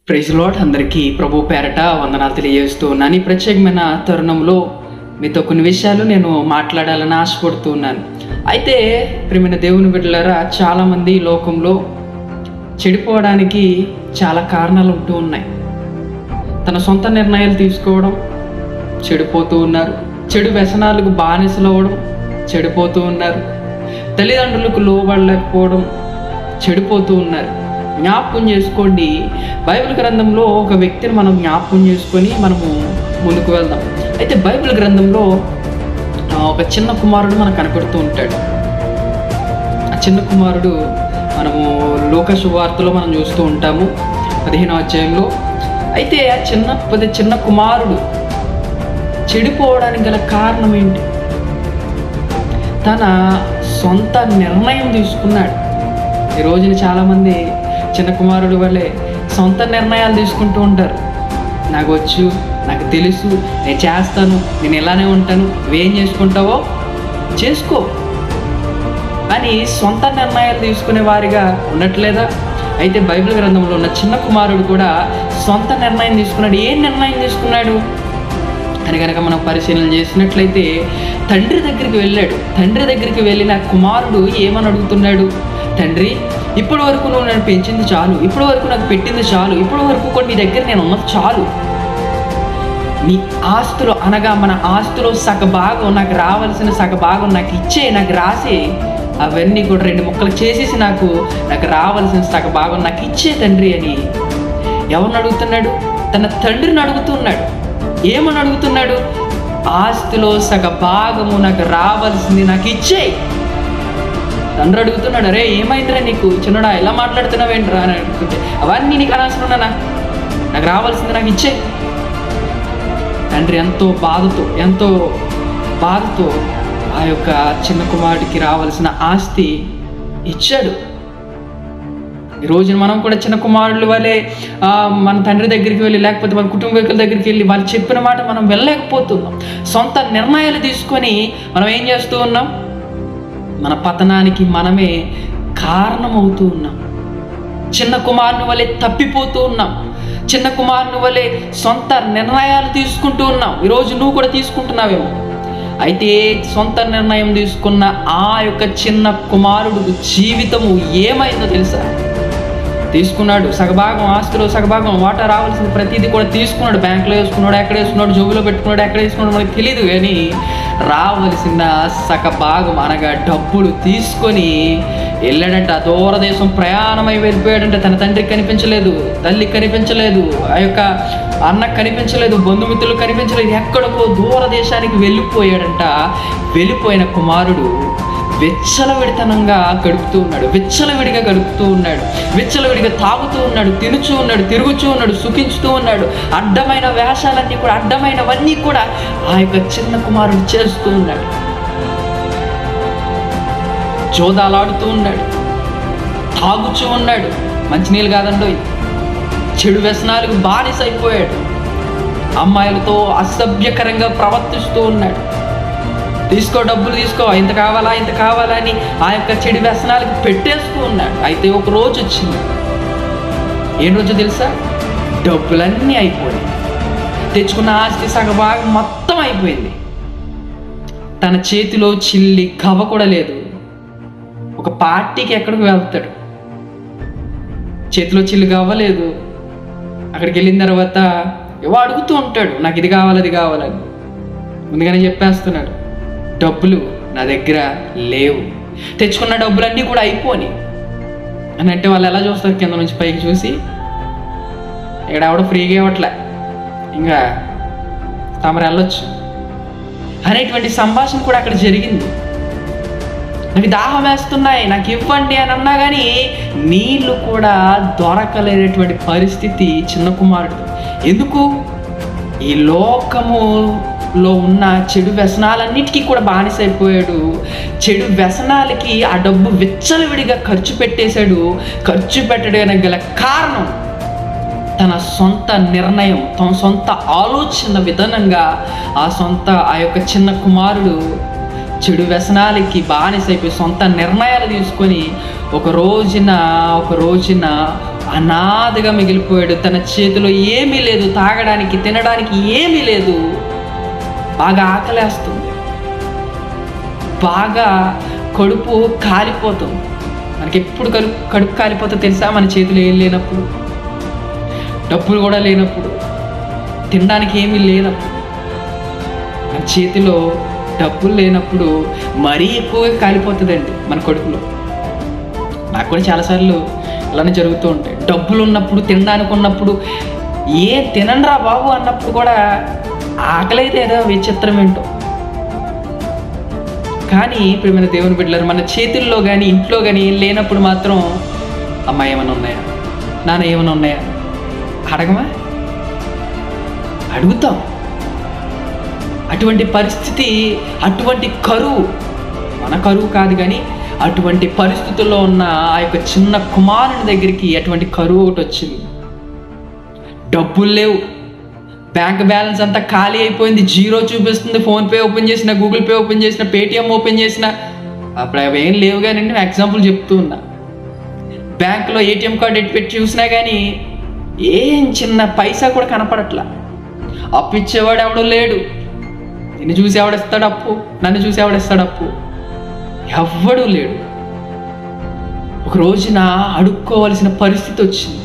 Praise lord. అందరికీ ప్రభు పేరట వందనాలు తెలియజేస్తూ ఉన్నాను. ఈ ప్రత్యేకమైన తరుణంలో మీతో కొన్ని విషయాలు నేను మాట్లాడాలని ఆశపడుతూ ఉన్నాను. అయితే ప్రియమైన దేవుని బిడ్డలారా, చాలామంది ఈ లోకంలో చెడిపోవడానికి చాలా కారణాలు ఉంటూ ఉన్నాయి. తన సొంత నిర్ణయాలు తీసుకోవడం, చెడిపోతూ ఉన్నారు. చెడు వ్యసనాలకు బానిసలు అవ్వడం, చెడిపోతూ ఉన్నారు. తల్లిదండ్రులకు లోబడలేకపోవడం, చెడిపోతూ ఉన్నారు. జ్ఞాపకం చేసుకోండి, బైబిల్ గ్రంథంలో ఒక వ్యక్తిని మనం జ్ఞాపకం చేసుకొని మనము ముందుకు వెళ్దాం. అయితే బైబిల్ గ్రంథంలో ఒక చిన్న కుమారుడు మనకు కనపడుతూ ఉంటాడు. ఆ చిన్న కుమారుడు మనము లోక సువార్తలో మనం చూస్తూ ఉంటాము 15వ అధ్యాయంలో. అయితే ఆ చిన్న కుమారుడు చెడిపోవడానికి గల కారణం ఏంటి? తన సొంత నిర్ణయం తీసుకున్నాడు. ఈ రోజున చాలామంది చిన్న కుమారుడు వల్లే సొంత నిర్ణయాలు తీసుకుంటూ ఉంటారు. నాకు వచ్చు, నాకు తెలుసు, నేను చేస్తాను, నేను ఇలానే ఉంటాను, నువ్వేం చేసుకుంటావో చేసుకో అని సొంత నిర్ణయాలు తీసుకునే వారిగా ఉండట్లేదా? అయితే బైబిల్ గ్రంథంలో ఉన్న చిన్న కుమారుడు కూడా సొంత నిర్ణయం తీసుకున్నాడు. ఏం నిర్ణయం తీసుకున్నాడు అని కనుక మనం పరిశీలన చేసినట్లయితే, తండ్రి దగ్గరికి వెళ్ళాడు. తండ్రి దగ్గరికి వెళ్ళిన కుమారుడు ఏమని అడుగుతున్నాడు? తండ్రి, ఇప్పటి వరకు నువ్వు నన్ను పెంచింది చాలు, ఇప్పటి వరకు నాకు పెట్టింది చాలు, ఇప్పటి వరకు కూడా నీ దగ్గర నేను ఉన్నది చాలు. నీ ఆస్తులు అనగా మన ఆస్తులో సగభాగం, నాకు రావాల్సిన సగభాగం నాకు ఇచ్చే, నాకు రాసే, అవన్నీ కూడా 2 ముక్కలు చేసేసి నాకు రావాల్సిన సగభాగం నాకు ఇచ్చే తండ్రి అని ఎవరిని అడుగుతున్నాడు? తన తండ్రిని అడుగుతున్నాడు. ఏమని అడుగుతున్నాడు? ఆస్తిలో సగభాగము నాకు రావాల్సింది నాకు ఇచ్చే. తండ్రి అడుగుతున్నాడు, అరే ఏమైందిరా నీకు చిన్నడా, ఎలా మాట్లాడుతున్నావేంట్రా అని అడుగుతుంటే, అవన్నీ నీకు అనవసరం, నాకు రావాల్సింది నాకు ఇచ్చే. తండ్రి ఎంతో బాధతో ఆ యొక్క చిన్న కుమారుడికి రావాల్సిన ఆస్తి ఇచ్చాడు. ఈ రోజున మనం కూడా చిన్న కుమారుల వలె మన తండ్రి దగ్గరికి వెళ్ళి, లేకపోతే మన కుటుంబీకుల దగ్గరికి వెళ్ళి వాళ్ళు చెప్పిన మాట మనం వెళ్ళలేకపోతున్నాం. సొంత నిర్ణయాలు తీసుకొని మనం ఏం చేస్తూ ఉన్నాం? మన పతనానికి మనమే కారణమవుతూ ఉన్నాం. చిన్న కుమారుని వలె తప్పిపోతూ ఉన్నాం. చిన్న కుమారుని వలె సొంత నిర్ణయాలు తీసుకుంటూ ఉన్నాం. ఈరోజు నువ్వు కూడా తీసుకుంటున్నావేమో. అయితే సొంత నిర్ణయం తీసుకున్న ఆ యొక్క చిన్న కుమారుడు జీవితము ఏమైందో తెలుసా? తీసుకున్నాడు సగభాగం, ఆస్తిలో సగభాగం, వాటా రావాల్సిన ప్రతిదీ కూడా తీసుకున్నాడు. బ్యాంకులో వేసుకున్నాడు, ఎక్కడ వేసుకున్నాడు, జోబులో పెట్టుకున్నాడు, ఎక్కడ వేసుకున్నాడు మనకు తెలియదు. కానీ రావాల్సిన సగభాగం అనగా డబ్బులు తీసుకొని వెళ్ళాడంట. దూరదేశం ప్రయాణమై వెళ్ళిపోయాడంట. తన తండ్రికి కనిపించలేదు, తల్లికి కనిపించలేదు, ఆ యొక్క అన్నకు కనిపించలేదు, బంధుమిత్రులు కనిపించలేదు. ఎక్కడికో దూరదేశానికి వెళ్ళిపోయాడంట. వెళ్ళిపోయిన కుమారుడు విచ్చలవిడితనంగా గడుపుతూ ఉన్నాడు, విచ్చలవిడిగా గడుపుతూ ఉన్నాడు, విచ్చలవిడిగా తాగుతూ ఉన్నాడు, తినుచూ ఉన్నాడు, తిరుగుతూ ఉన్నాడు, సుఖించుతూ ఉన్నాడు. అడ్డమైన వేషాలన్నీ కూడా, అడ్డమైనవన్నీ కూడా ఆ యొక్క చిన్న కుమారుడు చేస్తూ ఉన్నాడు. జోదాలాడుతూ ఉన్నాడు, తాగుచూ ఉన్నాడు. మంచినీళ్ళు కాదండో, చెడు వ్యసనాలకు బానిస అయిపోయాడు. అమ్మాయిలతో అసభ్యకరంగా ప్రవర్తిస్తూ ఉన్నాడు. తీసుకో, డబ్బులు తీసుకో, ఇంత కావాలా అని ఆ యొక్క చెడు వ్యసనాలకు పెట్టేస్తూ ఉన్నాడు. అయితే ఒక రోజు వచ్చింది. ఏం రోజు తెలుసా? డబ్బులన్నీ అయిపోయాయి. తెచ్చుకున్న ఆస్తి సగభాగం మొత్తం అయిపోయింది. తన చేతిలో చిల్లి గవ్వ కూడా లేదు. ఒక పార్టీకి ఎక్కడికి వెళ్తాడు, చేతిలో చిల్లి గవ్వ లేదు. అక్కడికి వెళ్ళిన తర్వాత ఏవో అడుగుతూ ఉంటాడు, నాకు ఇది కావాలి, అది కావాలని. ముందుగానే చెప్పేస్తున్నాడు, డబ్బులు నా దగ్గర లేవు, తెచ్చుకున్న డబ్బులన్నీ కూడా అయిపోని అని అంటే వాళ్ళు ఎలా చూస్తారు? కింద నుంచి పైకి చూసి, ఇక్కడ ఎవడో ఫ్రీగా ఇవ్వట్లే, ఇంకా తమరు వెళ్ళొచ్చు అనేటువంటి సంభాషణ కూడా అక్కడ జరిగింది. నాకు దాహం వేస్తున్నాయి, నాకు ఇవ్వండి అని అన్నా కానీ నీళ్లు కూడా దొరకలేనటువంటి పరిస్థితి చిన్న కుమారుడు. ఎందుకు? ఈ లోకములో ఉన్న చెడు వ్యసనాలన్నిటికీ కూడా బానిస అయిపోయాడు. చెడు వ్యసనాలకి ఆ డబ్బు విచ్చలవిడిగా ఖర్చు పెట్టేశాడు. ఖర్చు పెట్టడానికి గల కారణం తన సొంత నిర్ణయం, తన సొంత ఆలోచన విధానంగా ఆ యొక్క చిన్న కుమారుడు చెడు వ్యసనాలకి బానిస అయిపోయి సొంత నిర్ణయాలు తీసుకొని ఒక రోజున అనాథగా మిగిలిపోయాడు. తన చేతిలో ఏమీ లేదు, తాగడానికి తినడానికి ఏమీ లేదు. బాగా ఆకలేస్తుంది, బాగా కడుపు కాలిపోతుంది. మనకి ఎప్పుడు కడుపు కాలిపోతుందో తెలుసా? మన చేతిలో ఏం లేనప్పుడు, డబ్బులు కూడా లేనప్పుడు, తినడానికి ఏమీ లేనప్పుడు. మన చేతిలో డబ్బులు లేనప్పుడు మరీ ఎక్కువగా కాలిపోతుందండి మన కడుపులో. నాకు కూడా చాలాసార్లు అలానే జరుగుతూ ఉంటాయి. డబ్బులు ఉన్నప్పుడు, తినడానికి ఉన్నప్పుడు, ఏ తినండిరా బాబు అన్నప్పుడు కూడా ఆకలి అయితే ఏదో విచిత్రం ఏంటో. కానీ ప్రియమైన దేవుని బిడ్డలారా, మన చేతుల్లో కానీ ఇంట్లో కానీ ఏం లేనప్పుడు మాత్రం అమ్మ ఏమైనా ఉన్నాయా, నాన్న ఏమైనా ఉన్నాయా అడగమా? అడుగుతాం. అటువంటి పరిస్థితి, అటువంటి కరువు, మన కరువు కాదు కానీ అటువంటి పరిస్థితుల్లో ఉన్న ఆ యొక్క చిన్న కుమారుని దగ్గరికి అటువంటి కరువు ఒకటి వచ్చింది. డబ్బులు లేవు, బ్యాంక్ బ్యాలెన్స్ అంతా ఖాళీ అయిపోయింది, జీరో చూపిస్తుంది. ఫోన్పే ఓపెన్ చేసిన, గూగుల్ పే ఓపెన్ చేసిన, పేటిఎం ఓపెన్ చేసిన, అప్పుడు అవి ఏం లేవు. కానీ నేను ఎగ్జాంపుల్ చెప్తూ ఉన్నా. బ్యాంకులో ఏటీఎం కార్డు పెట్టి చూసినా కానీ ఏం చిన్న పైసా కూడా కనపడట్లా. అప్పు ఇచ్చేవాడు ఎవడో లేడు. నిన్ను చూసి ఎవడిస్తాడు అప్పు, నన్ను చూసి ఎవడిస్తాడు అప్పు? ఎవ్వడూ లేడు. ఒక రోజున అడుక్కోవలసిన పరిస్థితి వచ్చింది.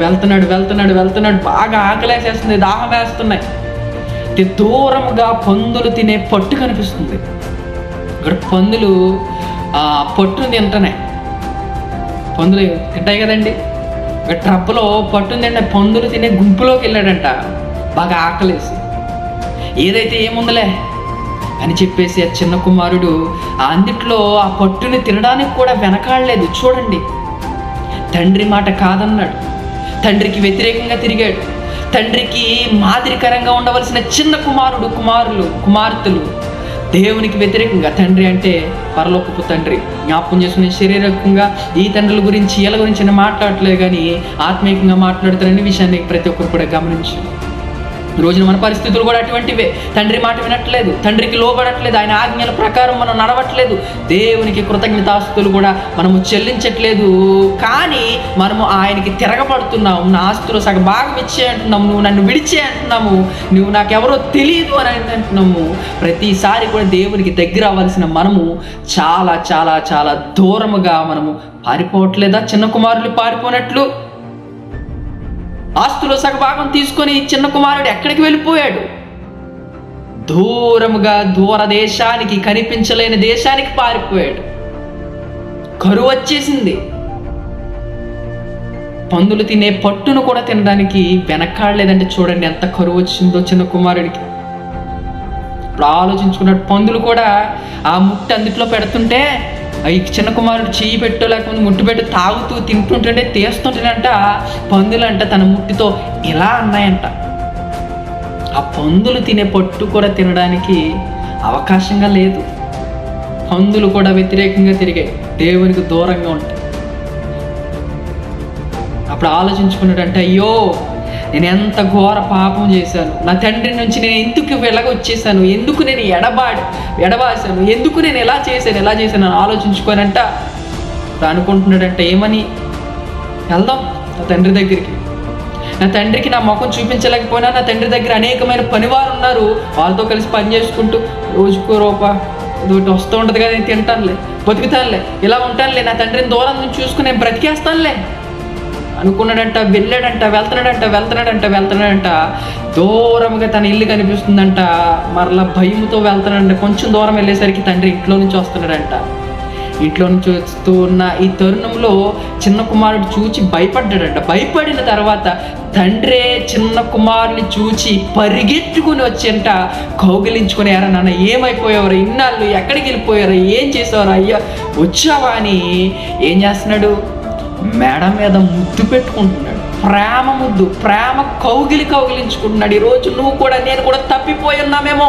వెళ్తున్నాడు, బాగా ఆకలేసేస్తుంది, దాహం వేస్తున్నాయి. దూరముగా పందులు తినే పట్టు కనిపిస్తుంది. ఇక్కడ పందులు పట్టును తింటున్నాయి. పందులు తింటాయి కదండి. ఇక్కడ ట్రబ్బలో పట్టును తింటే పందులు తినే గుంపులోకి వెళ్ళాడంట, బాగా ఆకలేసి. ఏదైతే ఏముందలే అని చెప్పేసి ఆ చిన్న కుమారుడు అందుట్లో ఆ పట్టుని తినడానికి కూడా వెనకాడలేదు. చూడండి, తండ్రి మాట కాదన్నాడు, తండ్రికి వ్యతిరేకంగా తిరిగాడు. తండ్రికి మాదిరికరంగా ఉండవలసిన చిన్న కుమార్తెలు దేవునికి వ్యతిరేకంగా, తండ్రి అంటే పరలోకపు తండ్రి, జ్ఞాపకం చేసుకునే శారీరకంగా ఈ తండ్రుల గురించి వీళ్ళ గురించి నేను మాట్లాడట్లేదు, కానీ ఆత్మీయంగా మాట్లాడుతారనే విషయాన్ని ప్రతి ఒక్కరు కూడా గమనించు. రోజున మన పరిస్థితులు కూడా అటువంటివే. తండ్రి మాట వినట్లేదు, తండ్రికి లోబడట్లేదు, ఆయన ఆజ్ఞల ప్రకారం మనం నడవట్లేదు, దేవునికి కృతజ్ఞతాస్తులు కూడా మనము చెల్లించట్లేదు. కానీ మనము ఆయనకి తిరగబడుతున్నాము. నా ఆస్తులు సగ భాగం ఇచ్చే అంటున్నాము, నువ్వు నన్ను విడిచే అంటున్నాము, నువ్వు నాకెవరో తెలియదు అని అంటున్నాము. ప్రతిసారి కూడా దేవునికి దగ్గర అవ్వాల్సిన మనము చాలా చాలా చాలా దూరముగా మనము పారిపోవట్లేదా? చిన్న కుమారులు పారిపోయినట్లు ఆస్తులు సగభాగం తీసుకొని చిన్న కుమారుడు ఎక్కడికి వెళ్ళిపోయాడు? దూర దేశానికి, కనిపించలేని దేశానికి పారిపోయాడు. కరువు వచ్చేసింది. పందులు తినే పట్టును కూడా తినడానికి వెనకాడలేదంటే చూడండి ఎంత కరువు వచ్చిందో చిన్న కుమారుడికి. ఇప్పుడు ఆలోచించుకున్నాడు. పందులు కూడా ఆ ముట్టి అందుట్లో పెడుతుంటే ఈ చిన్న కుమారుడు చెయ్యి పెట్టో లేకపోతే ముట్టు పెట్టి తాగుతూ తింటుంటే తీస్తుంటేనంట పందులంట తన ముట్టితో ఇలా అన్నాయంట. ఆ పందులు తినే పట్టు కూడా తినడానికి అవకాశంగా లేదు. పందులు కూడా వ్యతిరేకంగా తిరిగాయి, దేవునికి దూరంగా ఉంటాయి. అప్పుడు ఆలోచించుకున్నాడంటే, అయ్యో నేను ఎంత ఘోర పాపం చేశాను, నా తండ్రి నుంచి నేను ఎందుకు వెళ్ళగొచ్చేసాను, ఎందుకు నేను ఎడబాసాను, ఎందుకు నేను ఎలా చేశాను అని ఆలోచించుకోనంట అనుకుంటున్నాడంట. ఏమని? వెళ్దాం నా తండ్రి దగ్గరికి. నా తండ్రికి నా ముఖం చూపించలేకపోయినా నా తండ్రి దగ్గర అనేకమైన పనివారు ఉన్నారు, వాళ్ళతో కలిసి పని చేసుకుంటూ రోజుకో రూపాయి ఒకటి వస్తూ ఉంటుంది కదా, నేను తింటానులే, బతుకుతానులే, ఇలా ఉంటానులే, నా తండ్రిని దూరం నుంచి చూసుకుని నేను బ్రతికేస్తానులే అనుకున్నాడంట. వెళ్తున్నాడంట. దూరంగా తన ఇల్లు కనిపిస్తుందంట. మరలా భయంతో వెళ్తున్నాడంట. కొంచెం దూరం వెళ్ళేసరికి తండ్రి ఇంట్లో నుంచి వస్తున్నాడంట. ఇంట్లో నుంచి వస్తూ ఉన్న ఈ తరుణంలో చిన్న కుమారుడు చూచి భయపడ్డాడంట. భయపడిన తర్వాత తండ్రే చిన్న కుమారుని చూచి పరిగెత్తుకుని వచ్చేంట కౌగిలించుకుని, ఎరా నాన్న ఏమైపోయావరా, ఇన్నాళ్ళు ఎక్కడికి వెళ్ళిపోయారా, ఏం చేసావరా, అయ్యా వచ్చావా అని ఏం చేస్తున్నాడు? మెడ మీద ముద్దు పెట్టుకుంటున్నాడు. ప్రేమ కౌగిలించుకుంటున్నాడు. ఈరోజు నువ్వు కూడా నేను కూడా తప్పిపోయి ఉన్నామేమో,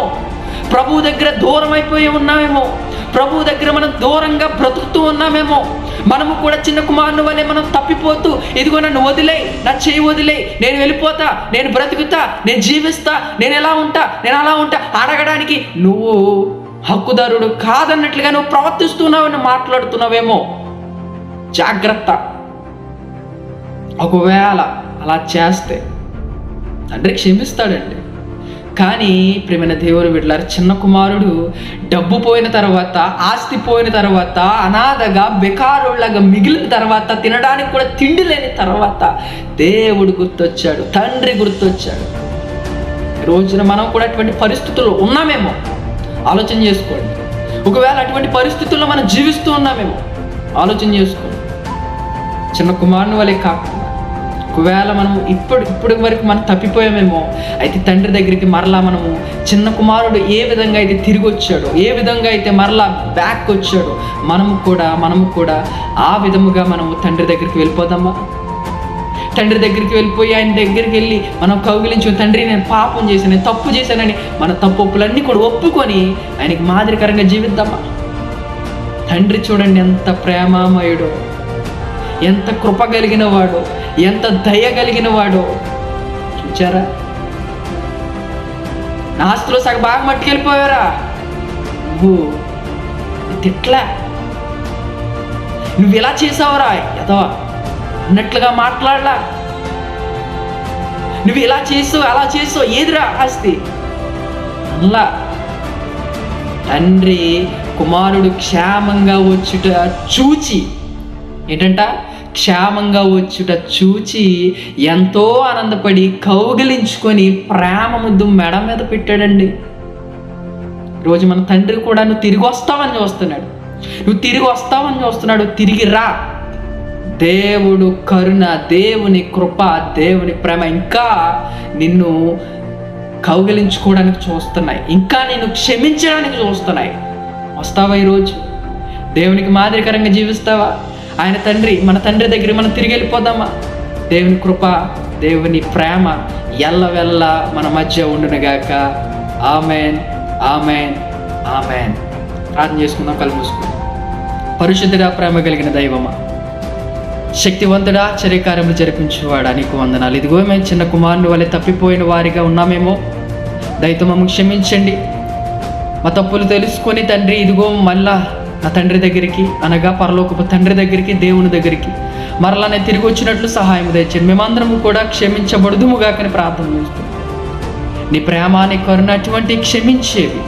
ప్రభువు దగ్గర దూరం అయిపోయి ఉన్నామేమో, ప్రభువు దగ్గర మనం దూరంగా బ్రతుకుతూ ఉన్నామేమో. మనము కూడా చిన్న కుమారుని వలె మనం తప్పిపోతూ, ఇదిగో నన్ను వదిలేయి, నా చేయి వదిలేయి, నేను వెళ్ళిపోతా, నేను బ్రతుకుతా, నేను జీవిస్తా, నేను ఎలా ఉంటా, నేను అలా ఉంటా అడగడానికి నువ్వు హక్కుదారుడు కాదన్నట్లుగా నువ్వు ప్రవర్తిస్తున్నావని మాట్లాడుతున్నావేమో. జాగ్రత్త. ఒకవేళ అలా చేస్తే తండ్రి క్షమిస్తాడండి. కానీ ప్రియమైన దేవుని బిడ్డలారా, చిన్న కుమారుడు డబ్బు పోయిన తర్వాత, ఆస్తి పోయిన తర్వాత, అనాథగా బెకారుళ్ళగా మిగిలిన తర్వాత, తినడానికి కూడా తిండి లేని తర్వాత దేవుడు గుర్తొచ్చాడు, తండ్రి గుర్తొచ్చాడు. ఈ రోజున మనం కూడా అటువంటి పరిస్థితుల్లో ఉన్నామేమో ఆలోచన చేసుకోండి. ఒకవేళ అటువంటి పరిస్థితుల్లో మనం జీవిస్తూ ఉన్నామేమో ఆలోచన చేసుకోండి. చిన్న కుమారుని వలె కాకుండా ఒకవేళ మనం ఇప్పటి వరకు మనం తప్పిపోయామేమో, అయితే తండ్రి దగ్గరికి మరలా మనము చిన్న కుమారుడు ఏ విధంగా అయితే తిరిగి వచ్చాడో, ఏ విధంగా అయితే మరలా బ్యాక్ వచ్చాడో, మనము కూడా ఆ విధముగా మనము తండ్రి దగ్గరికి వెళ్ళిపోదామా? తండ్రి దగ్గరికి వెళ్ళిపోయి ఆయన దగ్గరికి వెళ్ళి మనం కౌగిలించు, తండ్రి నేను పాపం చేశాను, నేను తప్పు చేశానని మన తప్పులన్నీ కూడా ఒప్పుకొని ఆయనకి మాదిరికరంగా జీవిద్దామా? తండ్రి చూడండి ఎంత ప్రేమామయుడో, ఎంత కృప కలిగిన వాడో, ఎంత దయ కలిగిన వాడో. చూచారా? నా ఆస్తిలో సగం బాగా మట్టుకెళ్ళిపోయారా? నువ్వు తిట్లా, నువ్వు ఇలా చేసావురా ఎదవా అన్నట్లుగా మాట్లాడలా. నువ్వు ఇలా చేసావు, అలా చేసావు, ఏదిరా ఆస్తి అలా. తండ్రి కుమారుడు క్షేమంగా వచ్చుట చూచి, ఏంటంట, క్షేమంగా వచ్చుట చూచి ఎంతో ఆనందపడి కౌగిలించుకొని ప్రేమ ముద్దు మెడ మీద పెట్టాడండి. ఈరోజు మన తండ్రి కూడా నువ్వు తిరిగి వస్తావని చూస్తున్నాడు. తిరిగి రా. దేవుడు కరుణ, దేవుని కృప, దేవుని ప్రేమ ఇంకా నిన్ను కౌగిలించుకోవడానికి చూస్తున్నాయి, ఇంకా నిన్ను క్షమించడానికి చూస్తున్నాయి. వస్తావా ఈరోజు? దేవునికి మాదిరికరంగా జీవిస్తావా? ఆయన తండ్రి, మన తండ్రి దగ్గర మనం తిరిగి వెళ్ళిపోదామా? దేవుని కృప, దేవుని ప్రేమ ఎల్లవెల్ల మన మధ్య ఉండునుగాక. Amen, amen, amen. ప్రార్థన చేసుకుందాం, కళ్ళు మూసుకుందాం. పరిశుద్ధుడా, ప్రేమ కలిగిన దైవమా, శక్తివంతుడా, ఆశ్చర్యకార్యములు జరిపించేవాడా, నీకు వందనాలు. ఇదిగో మేము చిన్న కుమారుని వలె తప్పిపోయిన వారిగా ఉన్నామేమో, దయతో మమ్మల్ని క్షమించండి. మా తప్పులు తెలుసుకొని తండ్రి, ఇదిగో మళ్ళా నా తండ్రి దగ్గరికి, అనగా పరలోకపు తండ్రి దగ్గరికి, దేవుని దగ్గరికి మరలా నేను తిరిగి వచ్చినట్లు సహాయం తెచ్చండి. మేమందరము కూడా క్షమించబడుదుముగాకని ప్రార్థన చేస్తున్నాం. నీ ప్రేమ, నీ కరుణ అటువంటి క్షమించేవి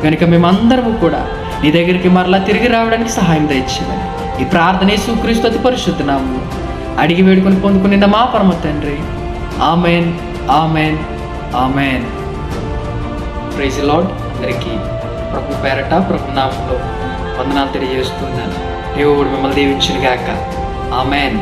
కనుక మేమందరము కూడా నీ దగ్గరికి మరలా తిరిగి రావడానికి సహాయం తెచ్చేవని ఈ ప్రార్థన యేసుక్రీస్తు అతి పరిశుద్ధ నామములో అడిగి వేడుకొని పొందుకున్న మా పరమ తండ్రి. Amen, amen, amen. Praise the Lord. అందరికీ ప్రభు పేరట, ప్రభు నామములో వందనాలు తెలియజేస్తున్నాను. దేవుడు మిమ్మల్ని దీవించును గాక. ఆమెన్.